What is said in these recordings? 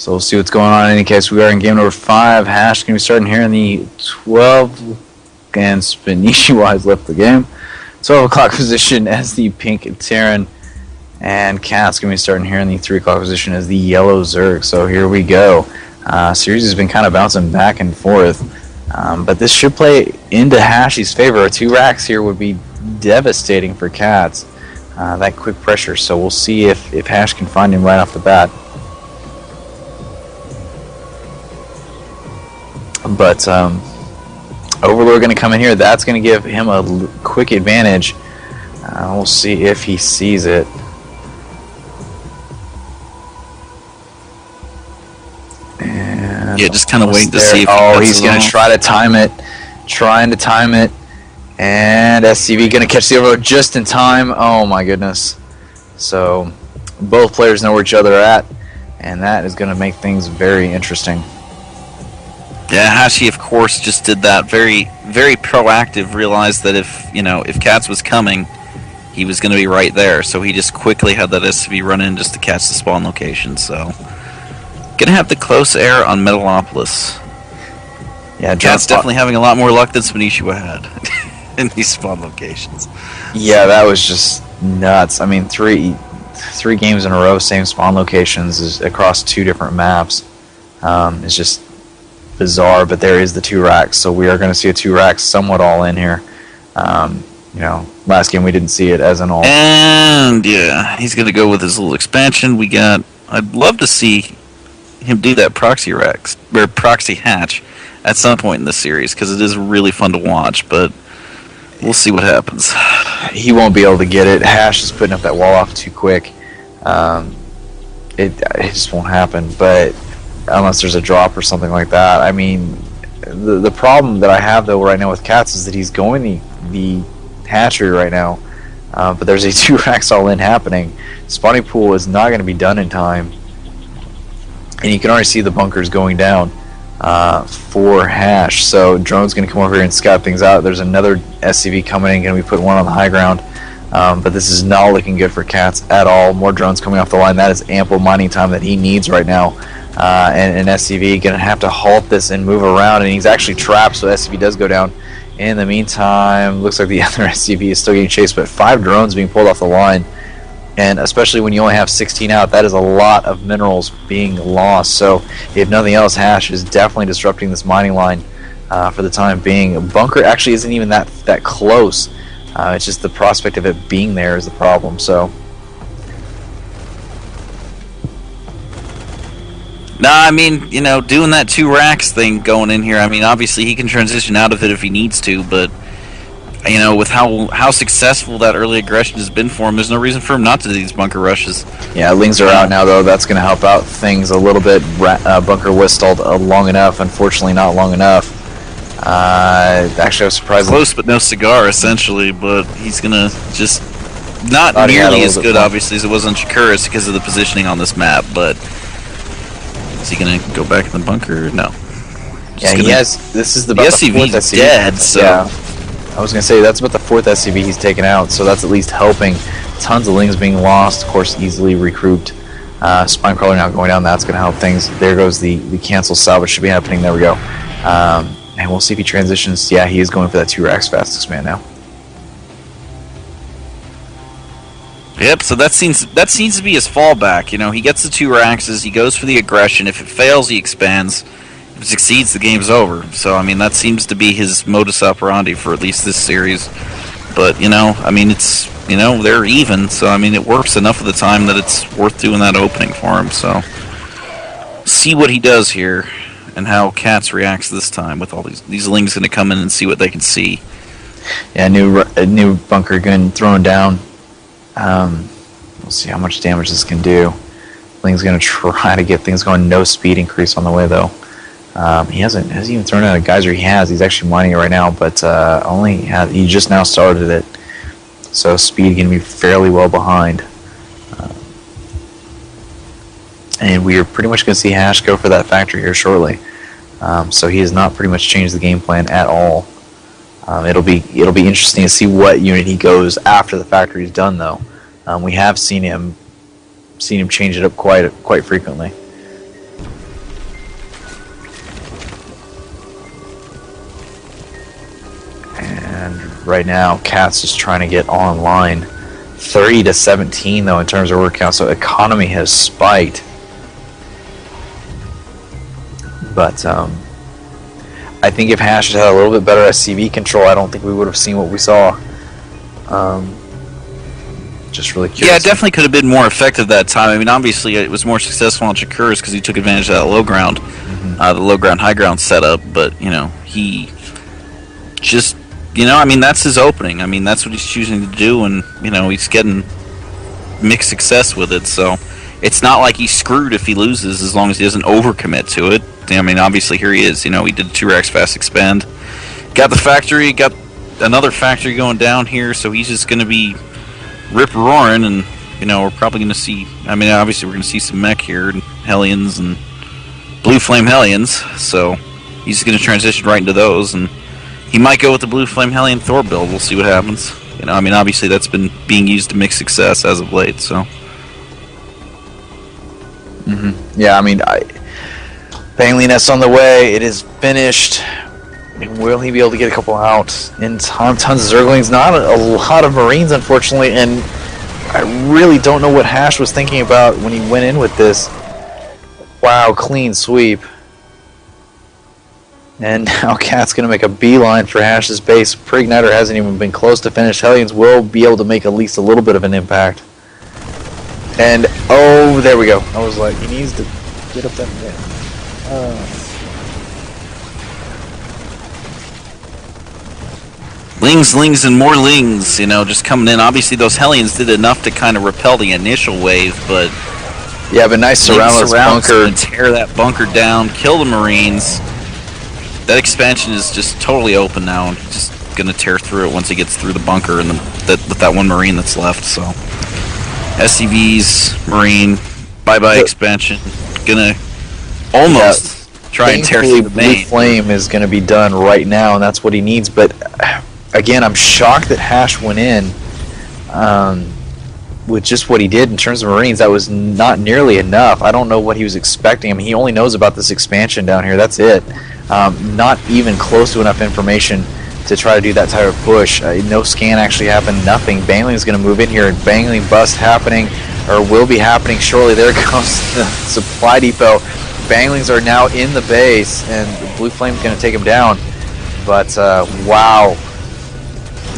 So we'll see what's going on. In any case, we are in game number 5. Hashe going to be starting here in the 12, and Spanishi has left the game. 12 o'clock position as the pink Terran, and Catz going to be starting here in the 3 o'clock position as the yellow Zerg. So here we go. Series has been kind of bouncing back and forth, but this should play into Hashe's favor. 2 racks here would be devastating for Catz. That quick pressure. So we'll see if Hashe can find him right off the bat. But Overlord going to come in here. That's going to give him a quick advantage. We'll see if he sees it. And yeah, just kind of waiting to see if he's going to try to time it. Trying to time it. And SCV going to catch the Overlord just in time. Oh my goodness. So both players know where each other are at, and that is going to make things very interesting. Yeah, Hashe, of course, just did that. Very, very proactive. Realized that if Catz was coming, he was going to be right there. So he just quickly had that SCV run in just to catch the spawn location. So gonna have the close air on Metalopolis. Yeah, Catz definitely having a lot more luck than Spanishi had in these spawn locations. Yeah, that was just nuts. I mean, three games in a row, same spawn locations is across 2 different maps. It's just bizarre, but there is the 2 racks, so we are going to see a 2 racks somewhat all in here. Last game we didn't see it as an all. And yeah, he's going to go with his little expansion. I'd love to see him do that proxy racks or proxy hatch at some point in the series, because it is really fun to watch, but we'll see what happens. He won't be able to get it. Hashe is putting up that wall off too quick. It just won't happen, but unless there's a drop or something like that. I mean, the problem that I have though right now with Catz is that he's going the hatchery right now, but there's a 2 racks all in happening. Spawning pool is not going to be done in time, and you can already see the bunkers going down for Hashe. So drone's going to come over here and scout things out. There's another SCV coming in, going to be putting one on the high ground, but this is not looking good for Catz at all. More drones coming off the line. That is ample mining time that he needs right now. And SCV going to have to halt this and move around, and he's actually trapped, so SCV does go down. In the meantime, looks like the other SCV is still getting chased, but 5 drones being pulled off the line, and especially when you only have 16 out, that is a lot of minerals being lost. So if nothing else, Hashe is definitely disrupting this mining line for the time being. Bunker actually isn't even that close. It's just the prospect of it being there is the problem. So no, I mean, doing that 2 racks thing going in here, I mean, obviously he can transition out of it if he needs to, but, with how successful that early aggression has been for him, there's no reason for him not to do these bunker rushes. Yeah, Lings are out now, though. That's going to help out things a little bit. Bunker was stalled long enough. Unfortunately, not long enough. Actually, I was surprised. Close, but no cigar, essentially, but he's going to just... Not nearly as good, obviously, as it was on Shakuras because of the positioning on this map, but... Is he going to go back in the bunker? No. Yeah, he has. This is about the 4th SCV. Dead, so... Yeah. I was going to say, that's about the 4th SCV he's taken out, so that's at least helping. Tons of Lings being lost, of course, easily recouped. Spinecrawler now going down, that's going to help things. There goes the cancel salvage, should be happening. There we go. And we'll see if he transitions. Yeah, he is going for that 2 racks fastest man now. Yep, so that seems to be his fallback. He gets the 2 racks, he goes for the aggression. If it fails, he expands. If it succeeds, the game's over. So, I mean, that seems to be his modus operandi for at least this series. But, I mean, it's, they're even. So, I mean, it works enough of the time that it's worth doing that opening for him. So, see what he does here and how Catz reacts this time with all these Lings going to come in and see what they can see. Yeah, new bunker gun thrown down. We'll see how much damage this can do. Ling's going to try to get things going. No speed increase on the way, though. He hasn't even thrown out a geyser. He's actually mining it right now, but he just now started it. So speed going to be fairly well behind. And we are pretty much going to see Hashe go for that factory here shortly. So he has not pretty much changed the game plan at all. It'll be interesting to see what unit he goes after the factory is done, though. We have seen him change it up quite frequently. right now. Catz is trying to get online. 30 to 17 though in terms of word count, so economy has spiked. But I think if Hashe had a little bit better SCV control, I don't think we would have seen what we saw. Just really curious. Yeah, it definitely could have been more effective that time. I mean, obviously it was more successful on Shakur's because he took advantage of that low ground, the low ground, high ground setup. But, he just, I mean, that's his opening. I mean, that's what he's choosing to do, and, he's getting mixed success with it. So it's not like he's screwed if he loses as long as he doesn't overcommit to it. I mean, obviously here he is. He did 2 racks fast expand. Got the factory, got another factory going down here, so he's just going to be rip-roaring, and, we're probably going to see, I mean, obviously we're going to see some mech here, and Hellions, and Blue Flame Hellions, so he's just going to transition right into those, and he might go with the Blue Flame Hellion Thor build. We'll see what happens. I mean, obviously that's been being used to mix success as of late, so. Yeah, I mean, Bangly Nest on the way. It is finished. Will he be able to get a couple out in time? Tons of Zerglings, not a lot of Marines, unfortunately, and I really don't know what Hashe was thinking about when he went in with this. Wow, clean sweep. And now Cat's going to make a beeline for Hashe's base. Pre-Igniter hasn't even been close to finish. Hellions will be able to make at least a little bit of an impact. And, oh, there we go. I was like, he needs to get up that there. Lings, and more Lings, just coming in. Obviously, those Hellions did enough to kind of repel the initial wave, but... Yeah, but nice surroundless bunker. And tear that bunker down, kill the Marines. That expansion is just totally open now, and he's just going to tear through it once he gets through the bunker and with that one Marine that's left, so... SCVs, Marine, bye-bye expansion. Gonna almost try and tear through the main. Blue Flame is going to be done right now, and that's what he needs, but... Again, I'm shocked that Hashe went in with just what he did in terms of Marines. That was not nearly enough. I don't know what he was expecting. I mean, he only knows about this expansion down here. That's it. Not even close to enough information to try to do that type of push. No scan actually happened. Nothing. Bangling is going to move in here. Bangling bust happening, or will be happening shortly. There goes the supply depot. Banglings are now in the base, and Blue Flame's going to take him down. But, wow.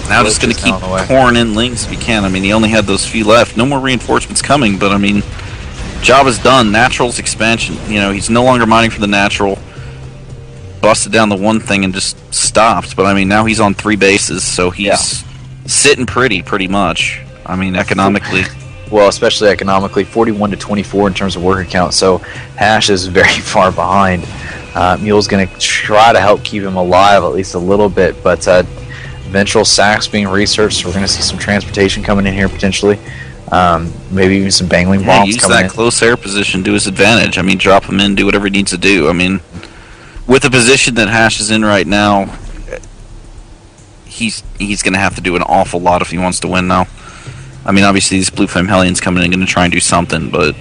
Now just going to keep pouring in Lings if he can. I mean, he only had those few left. No more reinforcements coming, but I mean, job is done. Natural's expansion. He's no longer mining for the natural. Busted down the one thing and just stopped. But I mean, now he's on 3 bases, so he's sitting pretty much. I mean, economically. Well, especially economically, 41 to 24 in terms of worker count. So Hashe is very far behind. Mule's going to try to help keep him alive at least a little bit, but. Ventral sacks being researched, so we're going to see some transportation coming in here potentially. Maybe even some Bangling bombs coming in. Use that close air position to his advantage. I mean, drop him in, do whatever he needs to do. I mean, with the position that Hashe is in right now, he's going to have to do an awful lot if he wants to win now. I mean, obviously these Blue Flame Hellions coming in going to try and do something, but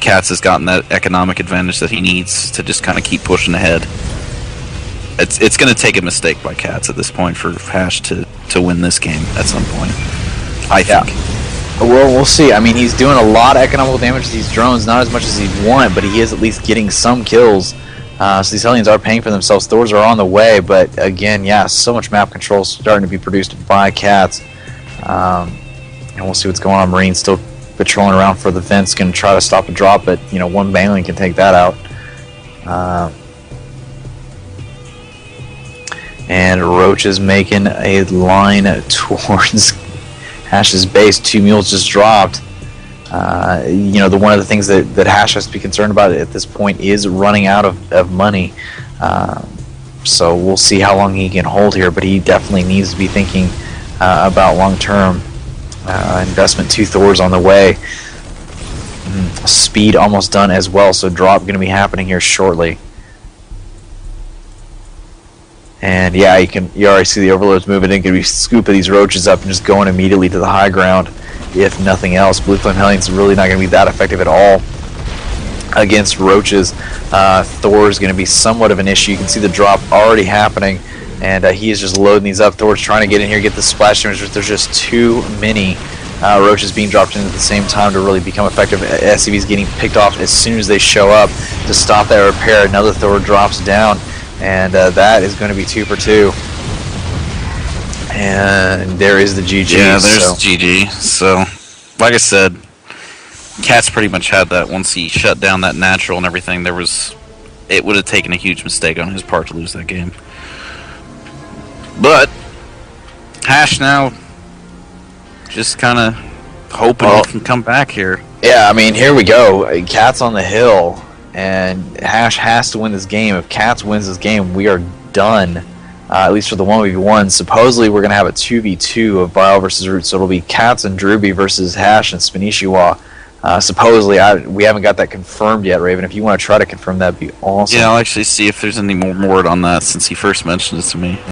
Catz has gotten that economic advantage that he needs to just kind of keep pushing ahead. It's going to take a mistake by Catz at this point for Hashe to win this game at some point, I think. Well, we'll see. I mean, he's doing a lot of economical damage to these drones, not as much as he'd want, but he is at least getting some kills. So these Hellions are paying for themselves. Thors are on the way, but again, so much map control starting to be produced by Catz. And we'll see what's going on. Marine still patrolling around for the vents, going to try to stop a drop, but one Bangling can take that out. And Roach is making a line towards Hashe's base. 2 mules just dropped. The one of the things that Hashe has to be concerned about at this point is running out of money. So we'll see how long he can hold here, but he definitely needs to be thinking about long-term investment. 2 Thors on the way. Speed almost done as well, so drop going to be happening here shortly. And you already see the overlords moving in, going to be scooping these roaches up and just going immediately to the high ground, if nothing else. Blue Flame Hellions really not going to be that effective at all against roaches. Thor is going to be somewhat of an issue. You can see the drop already happening. and he is just loading these up. Thor's trying to get in here, get the splash damage, but there's just too many roaches being dropped in at the same time to really become effective. SCV's getting picked off as soon as they show up to stop that repair. Another Thor drops down, and that is going to be 2 for 2. And there is the GG. Yeah, there's GG. So, like I said, Catz pretty much had that. Once he shut down that natural and everything, it would have taken a huge mistake on his part to lose that game. But Hashe now just kind of hoping he can come back here. Yeah, I mean, here we go. Catz on the hill, and Hashe has to win this game. If Catz wins this game, we are done. At least for the 1v1. Supposedly, we're going to have a 2v2 of Vile versus Root, so it'll be Catz and Drewby versus Hashe and Spanishiwa. Supposedly, we haven't got that confirmed yet, Raven. If you want to try to confirm, that'd be awesome. Yeah, I'll actually see if there's any more word on that since he first mentioned it to me.